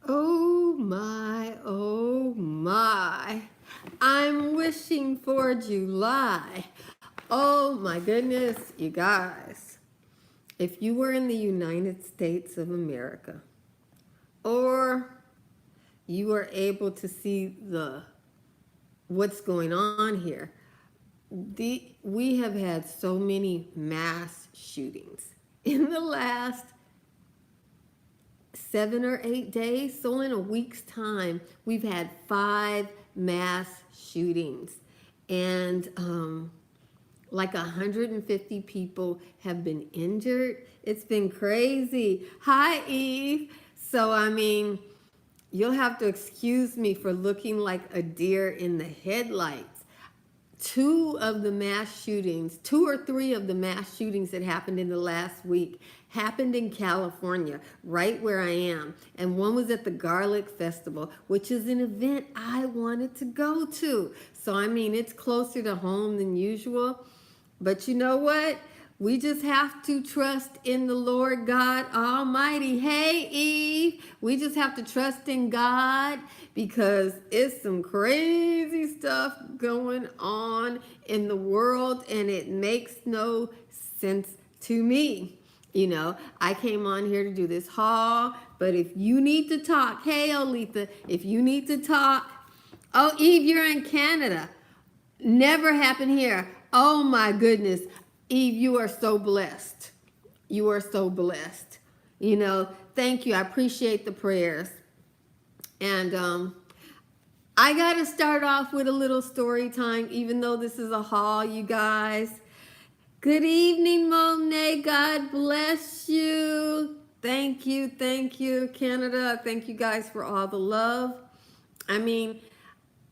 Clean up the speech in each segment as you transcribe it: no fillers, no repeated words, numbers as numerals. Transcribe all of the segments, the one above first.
Oh my, oh my. I'm wishing for July. Oh my goodness, you guys. If you were in the United States of America, or you were able to see the what's going on here, we have had so many mass shootings in the last 7 or 8 days. So in a week's time, we've had 5 mass shootings, and like 150 people have been injured. It's been crazy. Hi, Eve. So I mean, you'll have to excuse me for looking like a deer in the headlights. Two or three of the mass shootings that happened in the last week happened in California, right where I am. And one was at the Garlic Festival, which is an event I wanted to go to. So, I mean, it's closer to home than usual. But you know what? We just have to trust in the Lord God Almighty. Hey, Eve, we just have to trust in God because it's some crazy stuff going on in the world and it makes no sense to me. You know, I came on here to do this haul, but if you need to talk, hey, Olitha, if you need to talk, oh, Eve, you're in Canada. Never happened here. Oh my goodness. Eve, you are so blessed. You are so blessed. You know, thank you. I appreciate the prayers. And I got to start off with a little story time, even though this is a haul, you guys. Good evening, Monet. God bless you. Thank you, Canada. Thank you guys for all the love. I mean,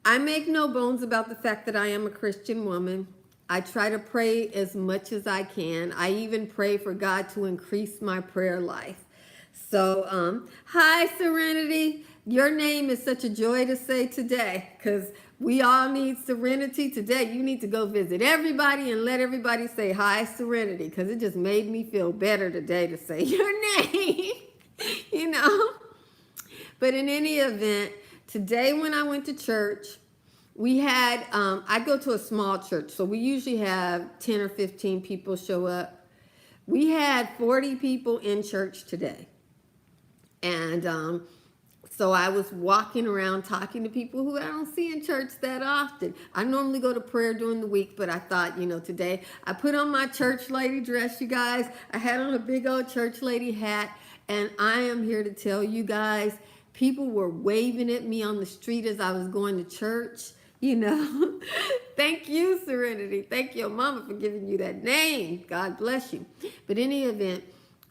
I make no bones about the fact that I am a Christian woman. I try to pray as much as I can. I even pray for God to increase my prayer life. So, hi, Serenity. Your name is such a joy to say today because we all need serenity today. You need to go visit everybody and let everybody say hi, Serenity, because it just made me feel better today to say your name, you know. But in any event, today when I went to church, we had, I go to a small church, so we usually have 10 or 15 people show up. We had 40 people in church today. And so I was walking around talking to people who I don't see in church that often. I normally go to prayer during the week, but I thought, you know, today I put on my church lady dress, you guys. I had on a big old church lady hat, and I am here to tell you guys, people were waving at me on the street as I was going to church. You know, thank you, Serenity. Thank your mama for giving you that name. God bless you. But in any event,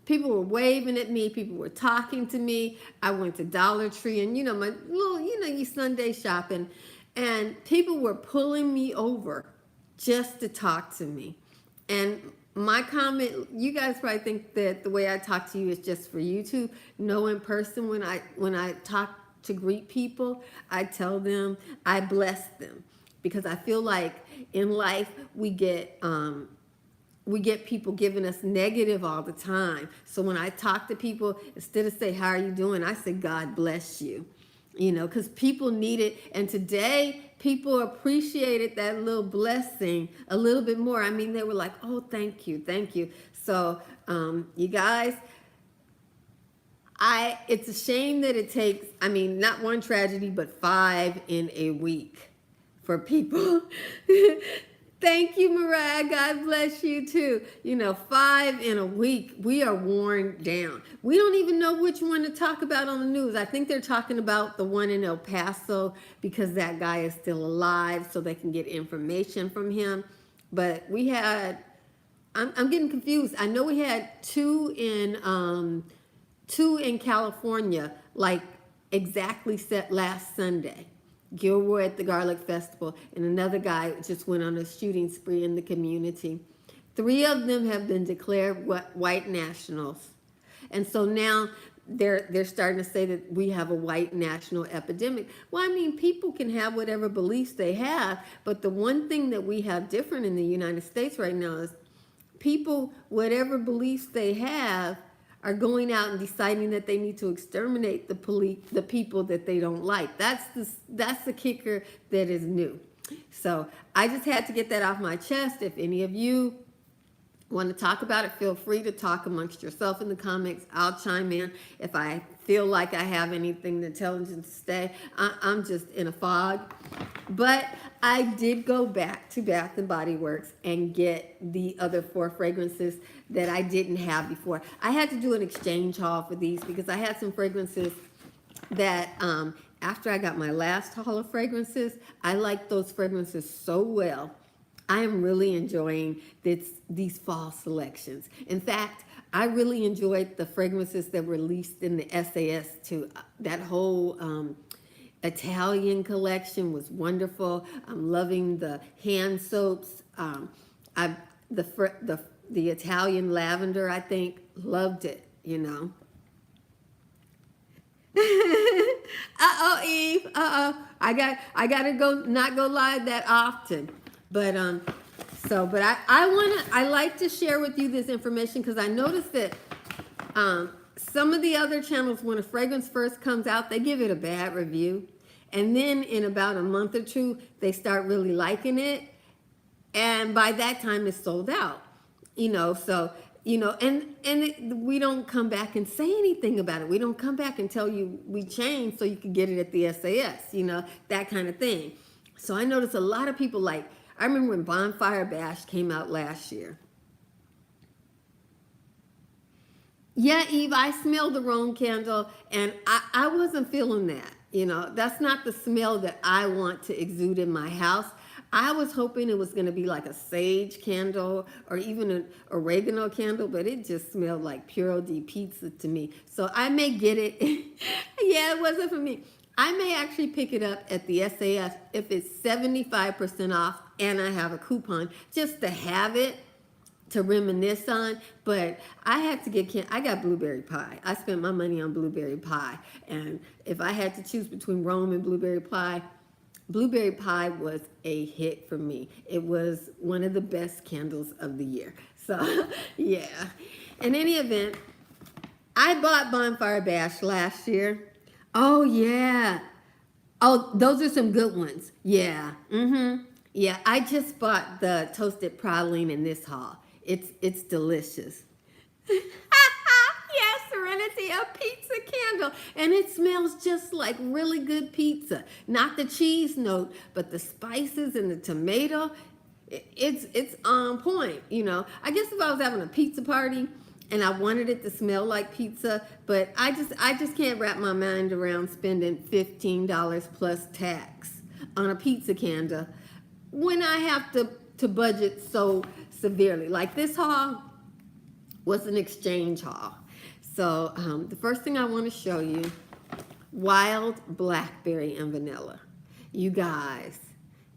people were waving at me. People were talking to me. I went to Dollar Tree and, you know, my little, you know, you Sunday shopping. And people were pulling me over just to talk to me. And my comment, you guys probably think that the way I talk to you is just for you to know in person. When I talk to greet people, I tell them, I bless them, because I feel like in life we get people giving us negative all the time. So when I talk to people, instead of say, how are you doing? I say, God bless you, you know, because people need it. And today people appreciated that little blessing a little bit more. I mean, they were like, oh, thank you. Thank you. So you guys, it's a shame that it takes, I mean, not one tragedy, but 5 in a week for people. Thank you, Mariah. God bless you too. You know, 5 in a week. We are worn down. We don't even know which one to talk about on the news. I think they're talking about the one in El Paso because that guy is still alive, so they can get information from him. But we had, I'm getting confused. I know we had two in California, like exactly set last Sunday. Gilroy at the Garlic Festival, and another guy just went on a shooting spree in the community. 3 of them have been declared white nationals. And so now they're starting to say that we have a white national epidemic. Well, I mean, people can have whatever beliefs they have, but the one thing that we have different in the United States right now is people, whatever beliefs they have, are going out and deciding that they need to exterminate the people that they don't like. That's the kicker that is new. So I just had to get that off my chest. If any of you want to talk about it, feel free to talk amongst yourself in the comments. I'll chime in if I feel like I have anything intelligent to say. I'm just in a fog. But I did go back to Bath and Body Works and get the other 4 fragrances that I didn't have before. I had to do an exchange haul for these because I had some fragrances that after I got my last haul of fragrances, I liked those fragrances so well. I am really enjoying these fall selections. In fact, I really enjoyed the fragrances that were released in the SAS too. That whole Italian collection was wonderful. I'm loving the hand soaps. The Italian lavender, I think, loved it, you know. Uh-oh, Eve. Uh-oh. I gotta not go live that often. But I like to share with you this information because I noticed that some of the other channels, when a fragrance first comes out, they give it a bad review. And then in about a month or 2, they start really liking it. And by that time, it's sold out. So, we don't come back and say anything about it. We don't come back and tell you we changed so you can get it at the SAS, that kind of thing. So I noticed a lot of people I remember when Bonfire Bash came out last year. Yeah, Eve, I smelled the Rome candle, and I wasn't feeling that. That's not the smell that I want to exude in my house. I was hoping it was going to be like a sage candle or even an oregano candle, but it just smelled like Puro di Pizza to me. So I may get it. Yeah, it wasn't for me. I may actually pick it up at the SAS if it's 75% off and I have a coupon just to have it to reminisce on. But I had to I got blueberry pie. I spent my money on blueberry pie. And if I had to choose between Rome and blueberry pie was a hit for me. It was one of the best candles of the year. So, yeah. In any event, I bought Bonfire Bash last year. Oh, yeah. Oh, those are some good ones. Yeah. Yeah, I just bought the toasted praline in this haul. It's delicious. Yes, Serenity, a pizza candle. And it smells just like really good pizza. Not the cheese note, but the spices and the tomato. It's on point, I guess if I was having a pizza party and I wanted it to smell like pizza, but I just can't wrap my mind around spending $15 plus tax on a pizza candle when I have to budget so severely. Like this haul was an exchange haul. So the first thing I want to show you, wild blackberry and vanilla. You guys,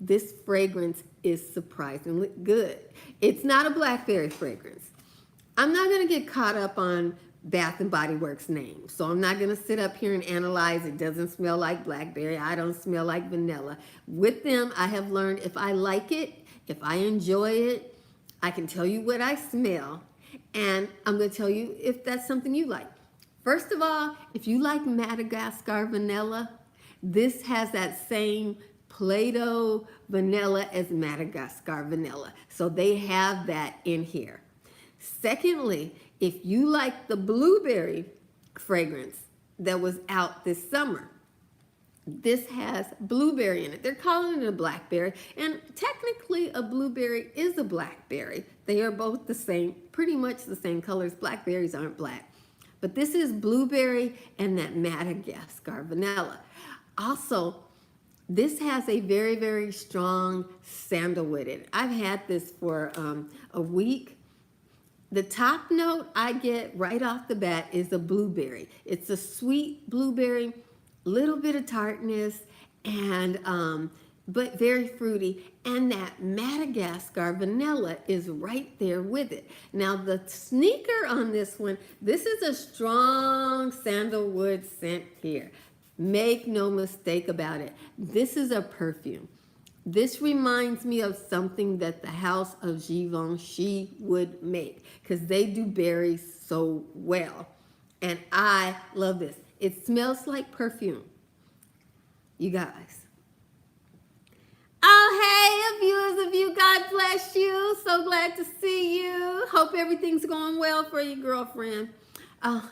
this fragrance is surprisingly good. It's not a blackberry fragrance. I'm not going to get caught up on Bath and Body Works name. So I'm not going to sit up here and analyze. It doesn't smell like blackberry. I don't smell like vanilla. With them, I have learned if I like it, if I enjoy it, I can tell you what I smell. And I'm going to tell you if that's something you like. First of all, if you like Madagascar vanilla, this has that same Play-Doh vanilla as Madagascar vanilla. So they have that in here. Secondly, if you like the blueberry fragrance that was out this summer, this has blueberry in it. They're calling it a blackberry, and technically a blueberry is a blackberry. They are both the same, pretty much the same colors. Blackberries aren't black. But this is blueberry and that Madagascar vanilla. Also, this has a very, very strong sandalwood in it. I've had this for a week. The top note I get right off the bat is a blueberry. It's a sweet blueberry, little bit of tartness, and but very fruity. And that Madagascar vanilla is right there with it. Now the sneaker on this one, this is a strong sandalwood scent here. Make no mistake about it. This is a perfume. This reminds me of something that the house of Givenchy would make because they do berries so well. And I love this. It smells like perfume, you guys. Oh, hey, viewers of you, God bless you. So glad to see you. Hope everything's going well for you, girlfriend. Oh.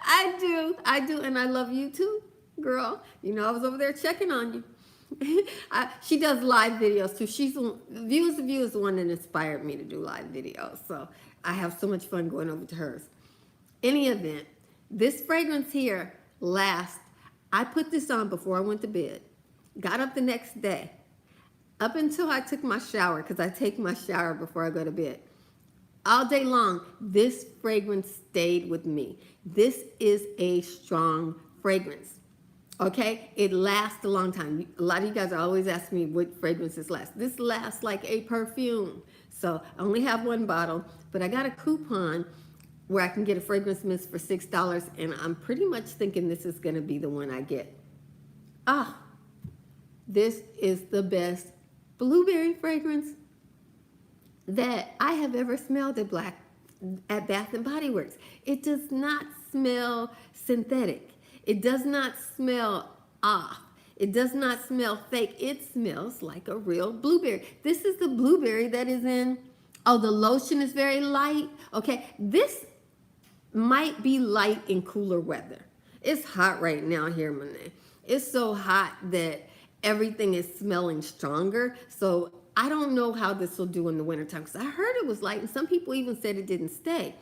I do, and I love you too, girl. You know, I was over there checking on you. She does live videos too. Viewers of You is the one that inspired me to do live videos. So I have so much fun going over to hers. Any event, this fragrance here lasts. I put this on before I went to bed. Got up the next day. Up until I took my shower, because I take my shower before I go to bed. All day long, this fragrance stayed with me. This is a strong fragrance. Okay, it lasts a long time. A lot of you guys are always asking me what fragrances last. This lasts like a perfume. So I only have one bottle, but I got a coupon where I can get a fragrance mist for $6, and I'm pretty much thinking this is going to be the one I get. Ah, this is the best blueberry fragrance that I have ever smelled at Bath and Body Works. It does not smell synthetic. It does not smell off. It does not smell fake. It smells like a real blueberry. This is the blueberry that is in, oh, the lotion is very light. Okay, this might be light in cooler weather. It's hot right now here, Monet. It's so hot that everything is smelling stronger. So I don't know how this will do in the wintertime because I heard it was light and some people even said it didn't stay.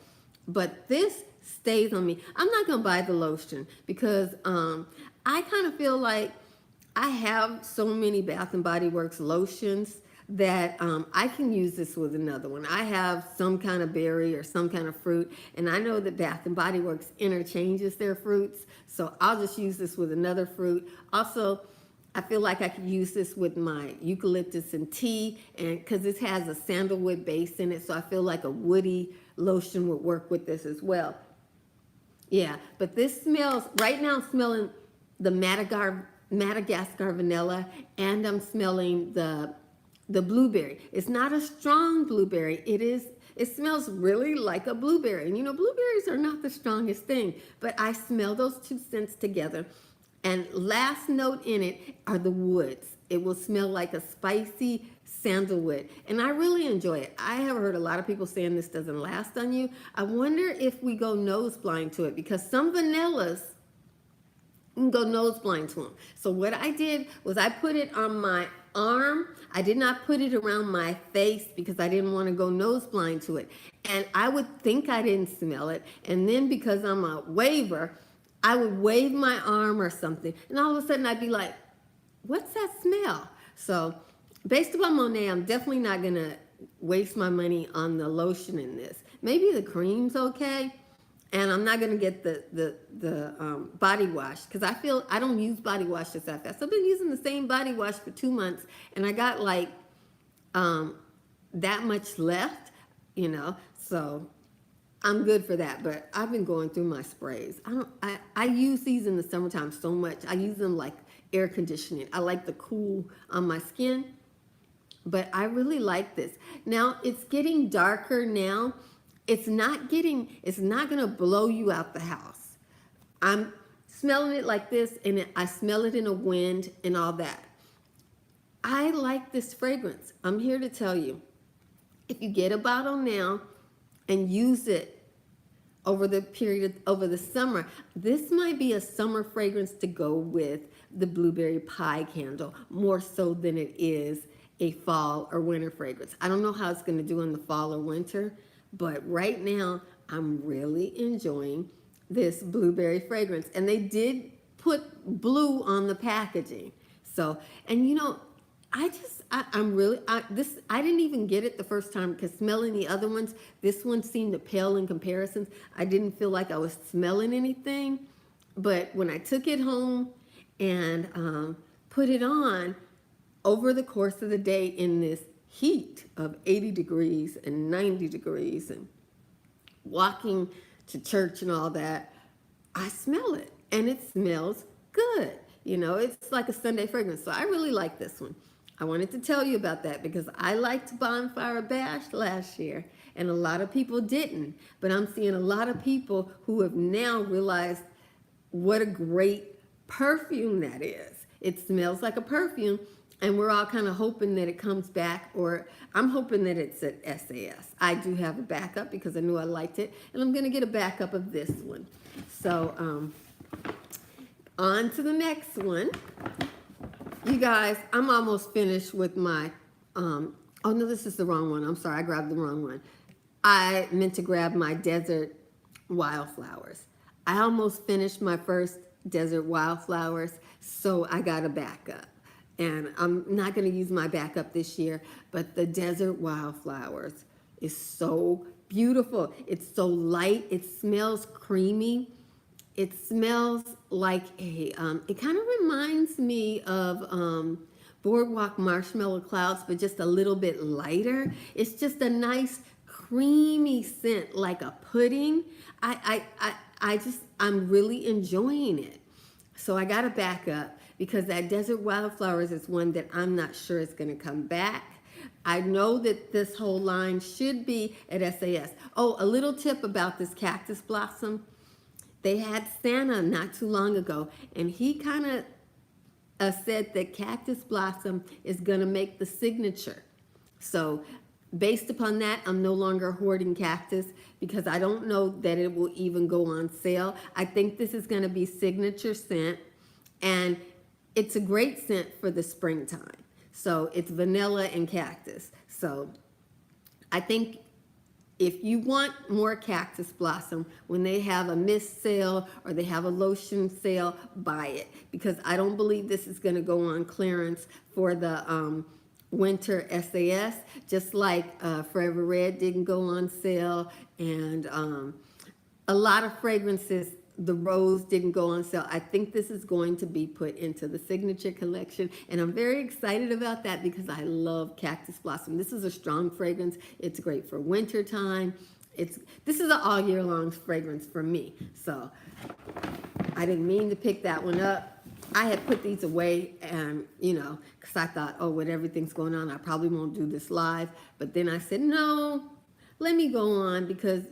But this stays on me. I'm not going to buy the lotion because I kind of feel like I have so many Bath and Body Works lotions that I can use this with another one. I have some kind of berry or some kind of fruit, and I know that Bath and Body Works interchanges their fruits, so I'll just use this with another fruit. Also, I feel like I could use this with my eucalyptus and tea, and because this has a sandalwood base in it, so I feel like a woody lotion would work with this as well. Yeah, but this smells, right now I'm smelling the Madagascar vanilla, and I'm smelling the blueberry. It's not a strong blueberry. It smells really like a blueberry. And you know, blueberries are not the strongest thing, but I smell those two scents together. And last note in it are the woods. It will smell like a spicy sandalwood. And I really enjoy it. I have heard a lot of people saying this doesn't last on you. I wonder if we go nose blind to it because some vanillas you can go nose blind to them. So what I did was I put it on my arm. I did not put it around my face because I didn't want to go nose blind to it. And I would think I didn't smell it. And then because I'm a waver, I would wave my arm or something. And all of a sudden I'd be like, what's that smell? So based upon Monet, I'm definitely not going to waste my money on the lotion in this. Maybe the cream's okay. And I'm not going to get the body wash because I don't use body wash just that fast. I've been using the same body wash for 2 months and I got like that much left, you know, so I'm good for that. But I've been going through my sprays. I use these in the summertime so much. I use them like air conditioning. I like the cool on my skin, but I really like this. Now it's getting darker now. It's not going to blow you out the house. I'm smelling it like this, and I smell it in a wind and all that. I like this fragrance. I'm here to tell you, if you get a bottle now and use it over the summer, this might be a summer fragrance to go with the blueberry pie candle, more so than it is a fall or winter fragrance. I don't know how it's going to do in the fall or winter, but right now, I'm really enjoying this blueberry fragrance. And they did put blue on the packaging. So, and you know, I didn't even get it the first time because smelling the other ones, this one seemed to pale in comparisons. I didn't feel like I was smelling anything. But when I took it home and put it on over the course of the day in this heat of 80 degrees and 90 degrees and walking to church and all that, I smell it and it smells good. You know, it's like a Sunday fragrance. So I really like this one. I wanted to tell you about that because I liked Bonfire Bash last year and a lot of people didn't. But I'm seeing a lot of people who have now realized what a great perfume that is. It smells like a perfume, and we're all kind of hoping that it comes back, or I'm hoping that it's at SAS. I do have a backup because I knew I liked it, and I'm going to get a backup of this one. So on to the next one. You guys, I'm almost finished with my, oh no, this is the wrong one. I'm sorry, I grabbed the wrong one. I meant to grab my desert wildflowers. I almost finished my first desert wildflowers, so I got a backup. And I'm not going to use my backup this year, but the desert wildflowers is so beautiful. It's so light. It smells creamy. It smells like a, it kind of reminds me of Boardwalk Marshmallow Clouds, but just a little bit lighter. It's just a nice creamy scent, like a pudding. I'm really enjoying it. So I got to back up because that desert wildflowers is one that I'm not sure is going to come back. I know that this whole line should be at SAS. Oh, a little tip about this cactus blossom. They had Santa not too long ago, and he kind of said that cactus blossom is going to make the signature. So based upon that, I'm no longer hoarding cactus because I don't know that it will even go on sale. I think this is going to be signature scent, and it's a great scent for the springtime. So it's vanilla and cactus. So I think if you want more cactus blossom, when they have a mist sale or they have a lotion sale, buy it. Because I don't believe this is going to go on clearance for the winter SAS, just like Forever Red didn't go on sale. And a lot of fragrances, the rose didn't go on sale. I think this is going to be put into the signature collection, and I'm very excited about that because I love cactus blossom. This is a strong fragrance. It's great for winter time. This is an all year long fragrance for me. So I didn't mean to pick that one up. I had put these away, and because I thought, oh, with everything's going on, I probably won't do this live. But then I said, no, let me go on because,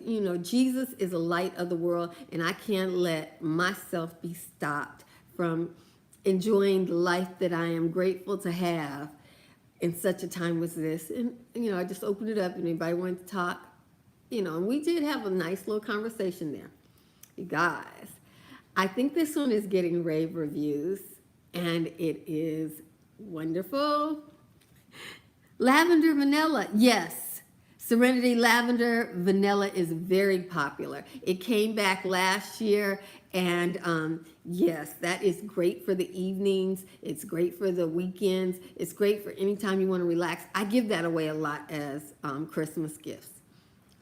Jesus is a light of the world, and I can't let myself be stopped from enjoying the life that I am grateful to have in such a time as this. And, I just opened it up and anybody wanted to talk, and we did have a nice little conversation there. You guys, I think this one is getting rave reviews, and it is wonderful. Lavender Vanilla, yes. Serenity Lavender Vanilla is very popular. It came back last year, and yes, that is great for the evenings. It's great for the weekends. It's great for anytime you want to relax. I give that away a lot as Christmas gifts,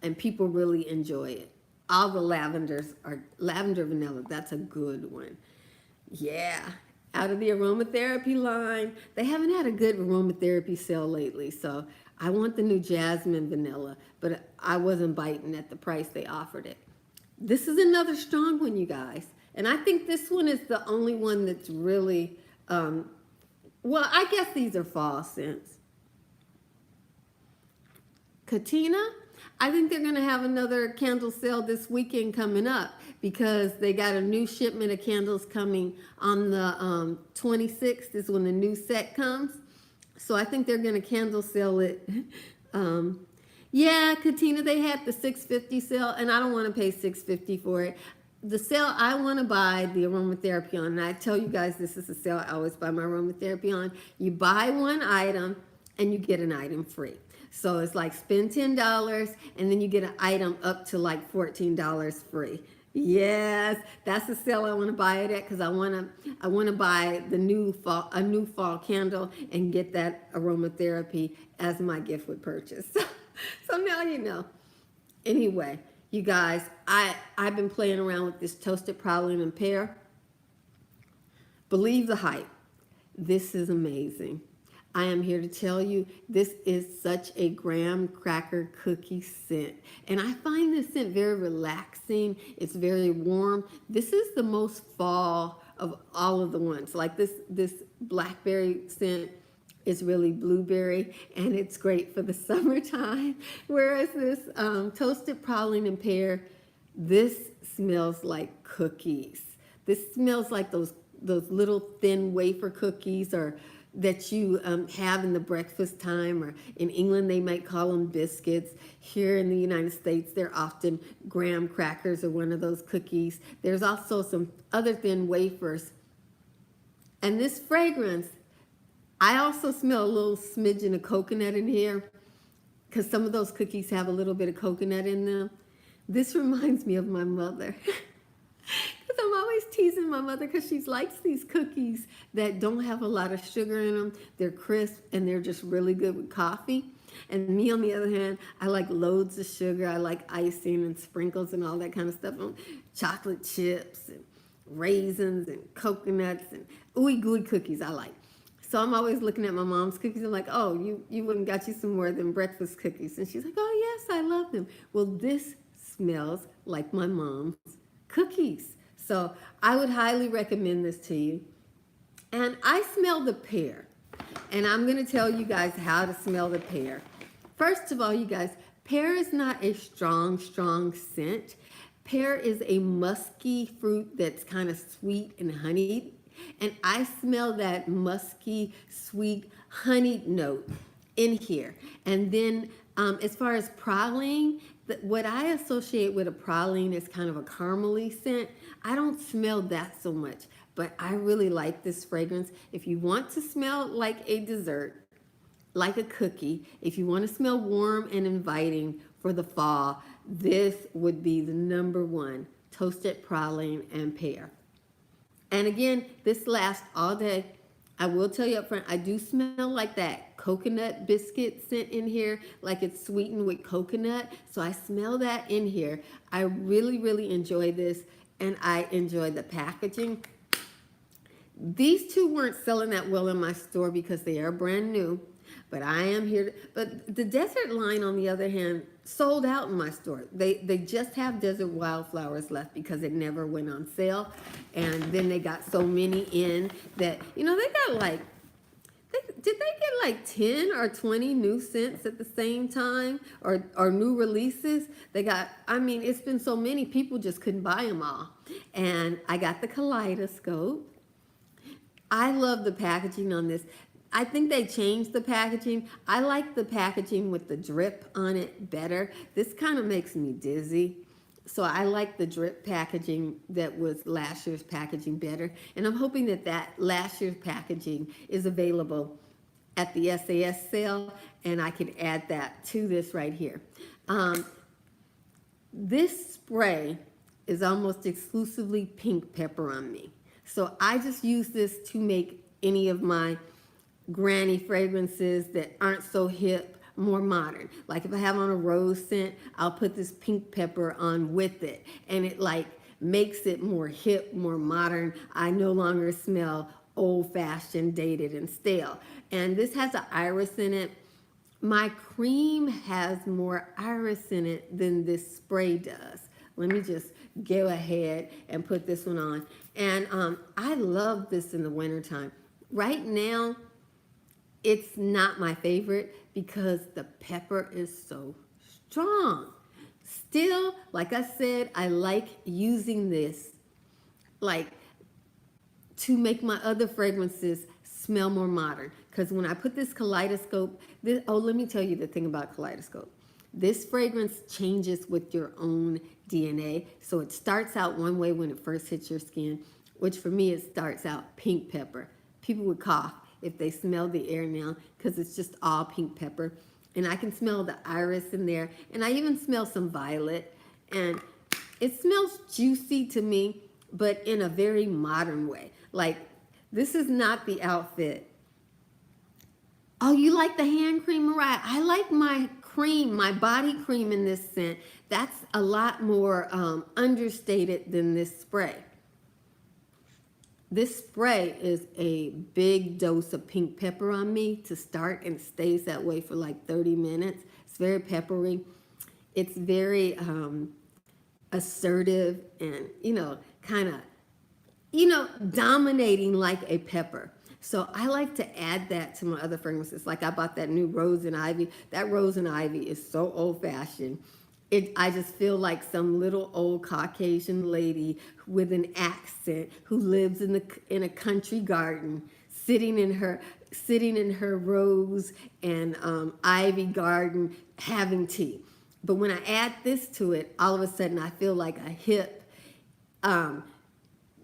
and people really enjoy it. All the lavenders are Lavender Vanilla. That's a good one. Yeah. Out of the aromatherapy line. They haven't had a good aromatherapy sale lately, so I want the new Jasmine Vanilla, but I wasn't biting at the price they offered it. This is another strong one, you guys. And I think this one is the only one that's really, well, I guess these are fall scents. Katina, I think they're going to have another candle sale this weekend coming up because they got a new shipment of candles coming on the 26th is when the new set comes. So I think they're going to candle sell it. Yeah, Katina, they had the $6.50 sale, and I don't want to pay $6.50 for it. The sale I want to buy the aromatherapy on, and I tell you guys this is a sale I always buy my aromatherapy on. You buy one item, and you get an item free. So it's like spend $10, and then you get an item up to like $14 free. Yes, that's the sale I want to buy it at because I want to buy a new fall candle and get that aromatherapy as my gift with purchase. So now you know. Anyway, you guys, I've been playing around with this toasted praline and pear. Believe the hype. This is amazing. I am here to tell you this is such a graham cracker cookie scent. And I find this scent very relaxing. It's very warm. This is the most fall of all of the ones. Like this blackberry scent is really blueberry, and it's great for the summertime. Whereas this toasted praline and pear, this smells like cookies. This smells like those little thin wafer cookies, or that you have in the breakfast time, or in England they might call them biscuits. Here in the United States, they're often graham crackers or one of those cookies. There's also some other thin wafers. And this fragrance, I also smell a little smidgen of coconut in here, because some of those cookies have a little bit of coconut in them. This reminds me of my mother. Because I'm always teasing my mother, because she likes these cookies that don't have a lot of sugar in them. They're crisp and they're just really good with coffee. And me, on the other hand, I like loads of sugar. I like icing and sprinkles and all that kind of stuff. Chocolate chips and raisins and coconuts and ooey gooey cookies I like. So I'm always looking at my mom's cookies. I'm like, oh, you wouldn't got you some more than breakfast cookies. And she's like, oh, yes, I love them. Well, this smells like my mom's cookies. So I would highly recommend this to you. And I smell the pear. And I'm going to tell you guys how to smell the pear. First of all, you guys, pear is not a strong scent. Pear is a musky fruit that's kind of sweet and honeyed. And I smell that musky, sweet, honeyed note in here. And then as far as praline, what I associate with a praline is kind of a caramely scent. I don't smell that so much, but I really like this fragrance. If you want to smell like a dessert, like a cookie, if you want to smell warm and inviting for the fall, this would be the #1, toasted praline and pear. And again, this lasts all day. I will tell you up front, I do smell like that coconut biscuit scent in here, like it's sweetened with coconut. So I smell that in here. I really, really enjoy this, and I enjoy the packaging. These two weren't selling that well in my store because they are brand new, but I am here. But the desert line, on the other hand, sold out in my store. They just have desert wildflowers left because it never went on sale. And then they got so many in that, they got like, did they get like 10 or 20 new scents at the same time, or new releases? They got, it's been so many, people just couldn't buy them all. And I got the kaleidoscope. I love the packaging on this. I think they changed the packaging. I like the packaging with the drip on it better. This kind of makes me dizzy. So I like the drip packaging that was last year's packaging better. And I'm hoping that last year's packaging is available at the SAS sale, and I can add that to this right here. This spray is almost exclusively pink pepper on me. So I just use this to make any of my granny fragrances that aren't so hip more modern. Like if I have on a rose scent, I'll put this pink pepper on with it, and it like makes it more hip, more modern. I no longer smell old-fashioned, dated, and stale. And this has an iris in it. My cream has more iris in it than this spray does. Let me just go ahead and put this one on. And I love this in the wintertime. Right now, it's not my favorite because the pepper is so strong. Still, like I said, I like using this like to make my other fragrances smell more modern. Because when I put this kaleidoscope, let me tell you the thing about kaleidoscope. This fragrance changes with your own DNA. So it starts out one way when it first hits your skin, which for me, it starts out pink pepper. People would cough if they smell the air now because it's just all pink pepper. And I can smell the iris in there. And I even smell some violet. And it smells juicy to me, but in a very modern way. Like, this is not the outfit. Oh, you like the hand cream, Mariah? I like my cream, my body cream in this scent. That's a lot more understated than this spray. This spray is a big dose of pink pepper on me to start, and it stays that way for like 30 minutes. It's very peppery. It's very assertive and, kind of dominating like a pepper. So I like to add that to my other fragrances. Like I bought that new rose and ivy. That rose and ivy is so old fashioned. I just feel like some little old Caucasian lady with an accent who lives in a country garden, sitting in her rose and ivy garden having tea. But when I add this to it, all of a sudden I feel like a hip um,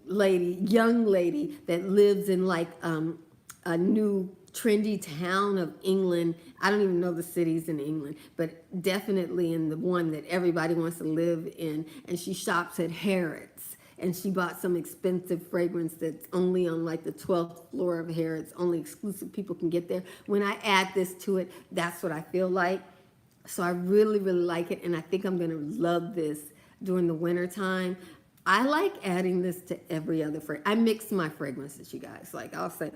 young lady that lives in like a new trendy town of England. I don't even know the cities in England, but definitely in the one that everybody wants to live in. And she shops at Harrods. And she bought some expensive fragrance that's only on like the 12th floor of Harrods. Only exclusive people can get there. When I add this to it, that's what I feel like. So I really, really like it. And I think I'm going to love this during the winter time. I like adding this to every other fragrance. I mix my fragrances, you guys. Like I'll say,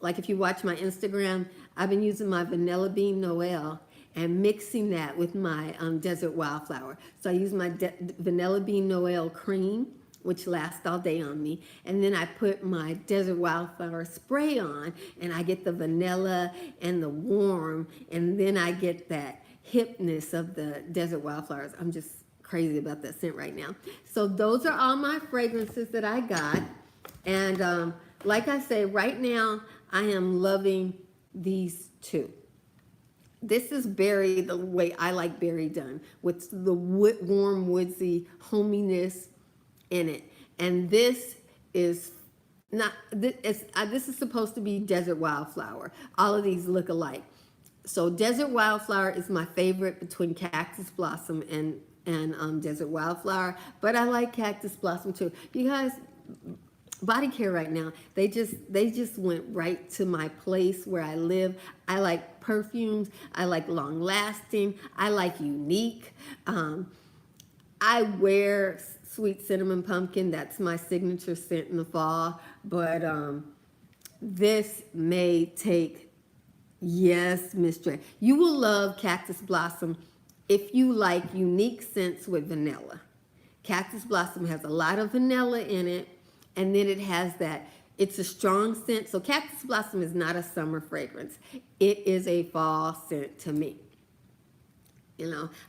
like if you watch my Instagram, I've been using my Vanilla Bean Noel and mixing that with my Desert Wildflower. So I use my Vanilla Bean Noel cream, which lasts all day on me. And then I put my Desert Wildflower spray on, and I get the vanilla and the warm, and then I get that hipness of the Desert Wildflowers. I'm just crazy about that scent right now. So those are all my fragrances that I got. And like I say, right now, I am loving these two. This is berry the way I like berry done, with the warm, woodsy hominess in it. And this is not, this is supposed to be Desert Wildflower. All of these look alike. So Desert Wildflower is my favorite between Cactus Blossom and Desert Wildflower, but I like Cactus Blossom too. You guys, body care right now, they just went right to my place where I live. I like perfumes. I like long lasting. I like unique. I wear sweet cinnamon pumpkin. That's my signature scent in the fall. But this may take, yes, Miss Dre, you will love Cactus Blossom if you like unique scents with vanilla. Cactus Blossom has a lot of vanilla in it, and then it has that, it's a strong scent. So Cactus Blossom is not a summer fragrance. It is a fall scent to me.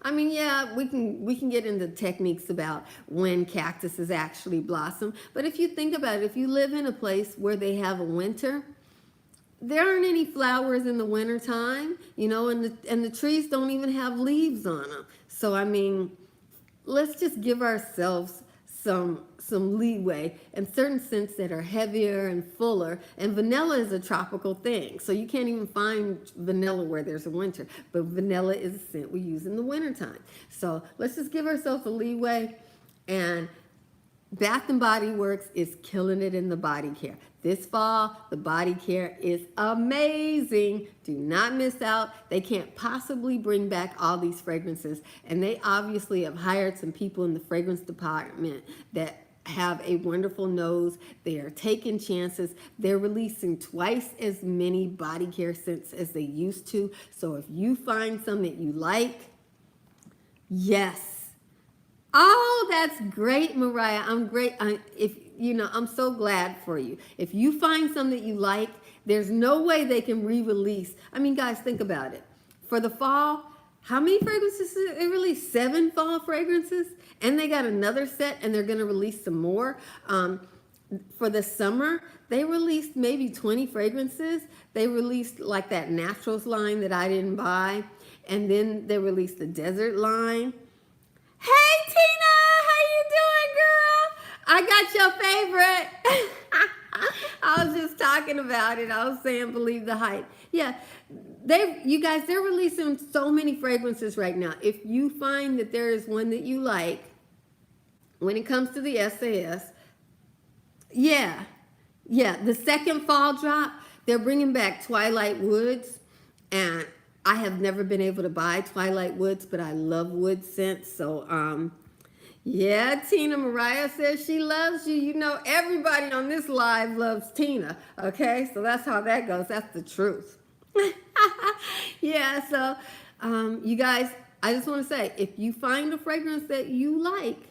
I mean, yeah, we can get into techniques about when cactuses actually blossom. But if you think about it, if you live in a place where they have a winter, there aren't any flowers in the wintertime, and the trees don't even have leaves on them. So, I mean, let's just give ourselves some leeway and certain scents that are heavier and fuller. And vanilla is a tropical thing. So you can't even find vanilla where there's a winter. But vanilla is a scent we use in the wintertime. So let's just give ourselves a leeway. And Bath and Body Works is killing it in the body care. This fall, the body care is amazing. Do not miss out. They can't possibly bring back all these fragrances. And they obviously have hired some people in the fragrance department that have a wonderful nose. They are taking chances. They're releasing twice as many body care scents as they used to. So if you find some that you like, yes. Oh, that's great, Mariah. I'm great. I'm so glad for you. If you find some that you like, there's no way they can re-release. I mean, guys, think about it. For the fall, how many fragrances did they release? 7 fall fragrances? And they got another set, and they're going to release some more. For the summer, they released maybe 20 fragrances. They released like that Naturals line that I didn't buy. And then they released the Desert line. Hey, Tina, how you doing, girl? I got your favorite. I was just talking about it. I was saying, believe the hype. Yeah, they're releasing so many fragrances right now. If you find that there is one that you like, when it comes to the SAS, yeah, the second fall drop, they're bringing back Twilight Woods, and I have never been able to buy Twilight Woods, but I love wood scents. So, yeah, Tina, Mariah says she loves you. Everybody on this live loves Tina. Okay, so that's how that goes. That's the truth. Yeah, so you guys, I just want to say, if you find a fragrance that you like,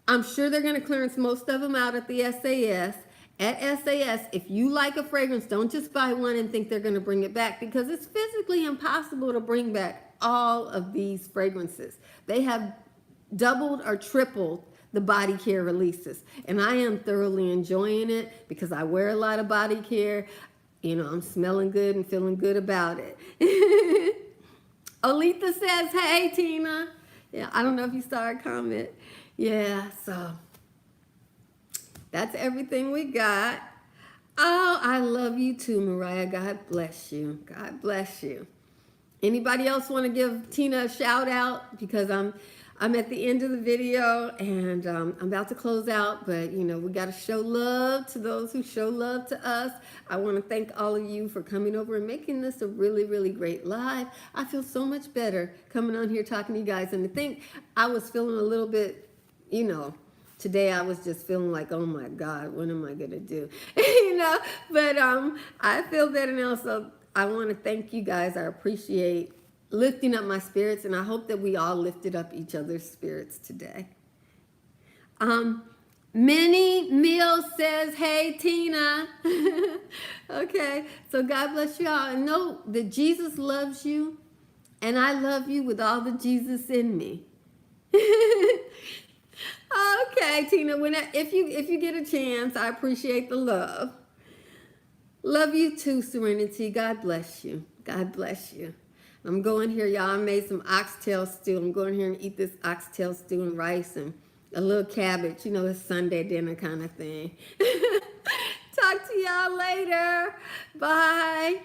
I'm sure they're going to clearance most of them out at the SAS. At SAS, if you like a fragrance, don't just buy one and think they're going to bring it back, because it's physically impossible to bring back all of these fragrances. They have doubled or tripled the body care releases, and I am thoroughly enjoying it because I wear a lot of body care. You know, I'm smelling good and feeling good about it. Olitha says, hey, Tina. Yeah, I don't know if you saw her comment. Yeah, so that's everything we got. Oh, I love you too, Mariah. God bless you. God bless you. Anybody else want to give Tina a shout out? Because I'm at the end of the video, and I'm about to close out, but you know, we got to show love to those who show love to us. I want to thank all of you for coming over and making this a really, really great live. I feel so much better coming on here talking to you guys, and to think I was feeling a little bit, you know, today I was just feeling like, oh my God, what am I going to do? You know, but I feel better now, so I want to thank you guys. I appreciate lifting up my spirits, and I hope that we all lifted up each other's spirits today. Minnie Mills says, hey, Tina. Okay, so God bless you all. And know that Jesus loves you, and I love you with all the Jesus in me. Okay, Tina, if you get a chance, I appreciate the love. Love you too, Serenity. God bless you. God bless you. I'm going here, y'all. I made some oxtail stew. I'm going here and eat this oxtail stew and rice and a little cabbage. You know, it's Sunday dinner kind of thing. Talk to y'all later. Bye.